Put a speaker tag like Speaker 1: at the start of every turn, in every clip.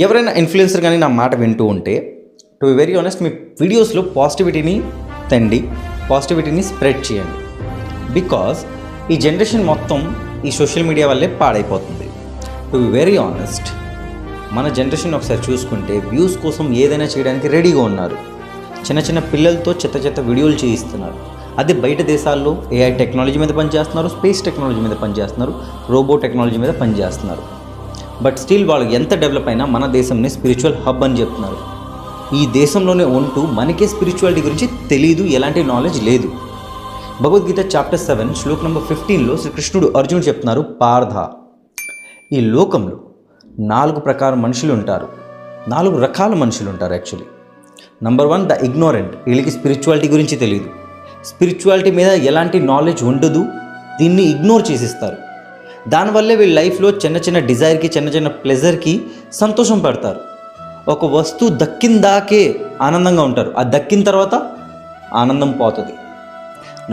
Speaker 1: ఎవరైనా ఇన్ఫ్లుయెన్సర్ కానీ నా మాట వింటూ ఉంటే, టు బి వెరీ ఆనెస్ట్, మీ వీడియోస్లో పాజిటివిటీని తండి, పాజిటివిటీని స్ప్రెడ్ చేయండి. బికాజ్ ఈ జనరేషన్ మొత్తం ఈ సోషల్ మీడియా వల్లే పాడైపోతుంది. టు బి వెరీ ఆనెస్ట్, మన జనరేషన్ ఒకసారి చూసుకుంటే వ్యూస్ కోసం ఏదైనా చేయడానికి రెడీగా ఉన్నారు. చిన్న చిన్న పిల్లలతో చెత్త వీడియోలు చేయిస్తున్నారు. అదే బయట దేశాల్లో ఏఐ టెక్నాలజీ మీద పనిచేస్తున్నారు, స్పేస్ టెక్నాలజీ మీద పనిచేస్తున్నారు, రోబో టెక్నాలజీ మీద పనిచేస్తున్నారు. బట్ స్టిల్ వాళ్ళు ఎంత డెవలప్ అయినా మన దేశంని స్పిరిచువల్ హబ్ అని చెప్తున్నారు. ఈ దేశంలోనే ఉంటూ మనకే స్పిరిచువాలిటీ గురించి తెలీదు, ఎలాంటి నాలెడ్జ్ లేదు. భగవద్గీత చాప్టర్ 7 శ్లోక్ నెంబర్ 15లో శ్రీకృష్ణుడు అర్జునుడు చెప్తున్నారు, పార్థ, ఈ లోకంలో 4 ప్రకారం మనుషులు ఉంటారు, 4 రకాల మనుషులు ఉంటారు. యాక్చువల్లీ నంబర్ 1 ద ఇగ్నోరెంట్, వీళ్ళకి స్పిరిచువాలిటీ గురించి తెలియదు, స్పిరిచువాలిటీ మీద ఎలాంటి నాలెడ్జ్ ఉండదు, దీన్ని ఇగ్నోర్ చేసిస్తారు. దానివల్లే వీళ్ళ లైఫ్లో చిన్న డిజైర్కి, చిన్న ప్లెజర్కి సంతోషం పడతారు. ఒక వస్తువు దక్కిందాకే ఆనందంగా ఉంటారు, అది దక్కిన తర్వాత ఆనందం పోతుంది.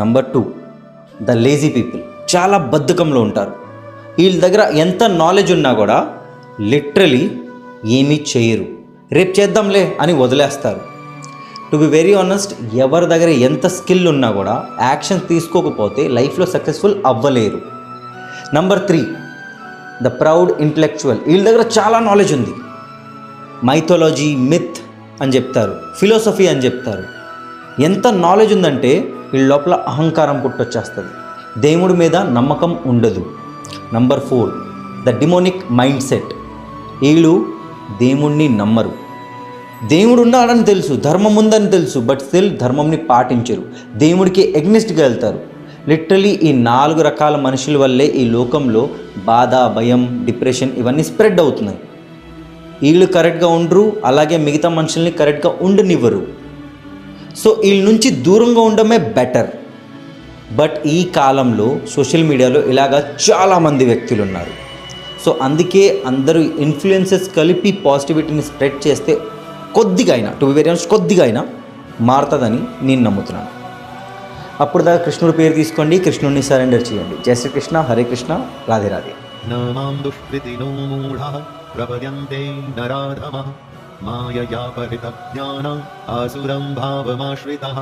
Speaker 1: నంబర్ 2 ద లేజీ పీపుల్, చాలా బద్ధకంలో ఉంటారు. వీళ్ళ దగ్గర ఎంత నాలెడ్జ్ ఉన్నా కూడా లిటరలీ ఏమీ చేయరు, రేపు చేద్దాంలే అని వదిలేస్తారు. టు బి వెరీ ఆనెస్ట్, ఎవరి దగ్గర ఎంత స్కిల్ ఉన్నా కూడా యాక్షన్ తీసుకోకపోతే లైఫ్లో సక్సెస్ఫుల్ అవ్వలేరు. నంబర్ 3 ద ప్రౌడ్ ఇంటలెక్చువల్, వీళ్ళ దగ్గర చాలా నాలెడ్జ్ ఉంది, మైథాలజీ, మిత్ అని చెప్తారు, ఫిలాసఫీ అని చెప్తారు. ఎంత నాలెడ్జ్ ఉందంటే వీళ్ళ లోపల అహంకారం పుట్టొచ్చేస్తుంది, దేవుడి మీద నమ్మకం ఉండదు. Number 4 the demonic mind set, వీళ్ళు దేవుణ్ణి నమ్మరు. దేవుడు ఉన్నాడని తెలుసు, ధర్మం ఉందని తెలుసు, బట్ స్టిల్ ధర్మంని పాటించరు, దేవుడికి ఎగ్నిస్ట్గా వెళ్తారు. లిటరలీ ఈ 4 రకాల మనుషుల వల్లే ఈ లోకంలో బాధ, భయం, డిప్రెషన్ ఇవన్నీ స్ప్రెడ్ అవుతున్నాయి. వీళ్ళు కరెక్ట్గా ఉండరు, అలాగే మిగతా మనుషుల్ని కరెక్ట్గా ఉండనివ్వరు. సో వీళ్ళ నుంచి దూరంగా ఉండడమే బెటర్. బట్ ఈ కాలంలో సోషల్ మీడియాలో ఇలాగా చాలామంది వ్యక్తులు ఉన్నారు. సో అందుకే అందరూ ఇన్ఫ్లుయెన్సెస్ కలిపి పాజిటివిటీని స్ప్రెడ్ చేస్తే కొద్దిగా అయినా, టు బి వెరీ ఆనెస్ట్, కొద్దిగా అయినా మారుతుందని నేను నమ్ముతున్నాను. అప్పుడు దాకా కృష్ణుడి పేరు తీసుకోండి, కృష్ణుడిని సరెండర్ చేయండి. జై శ్రీకృష్ణ, హరే కృష్ణ, రాధే రాధే.
Speaker 2: నమాం దుష్కృతినో మూఢః ప్రపద్యంతే నరాధమః మాయయా పరితజ్ఞాన ఆసురం భావమాశ్రితః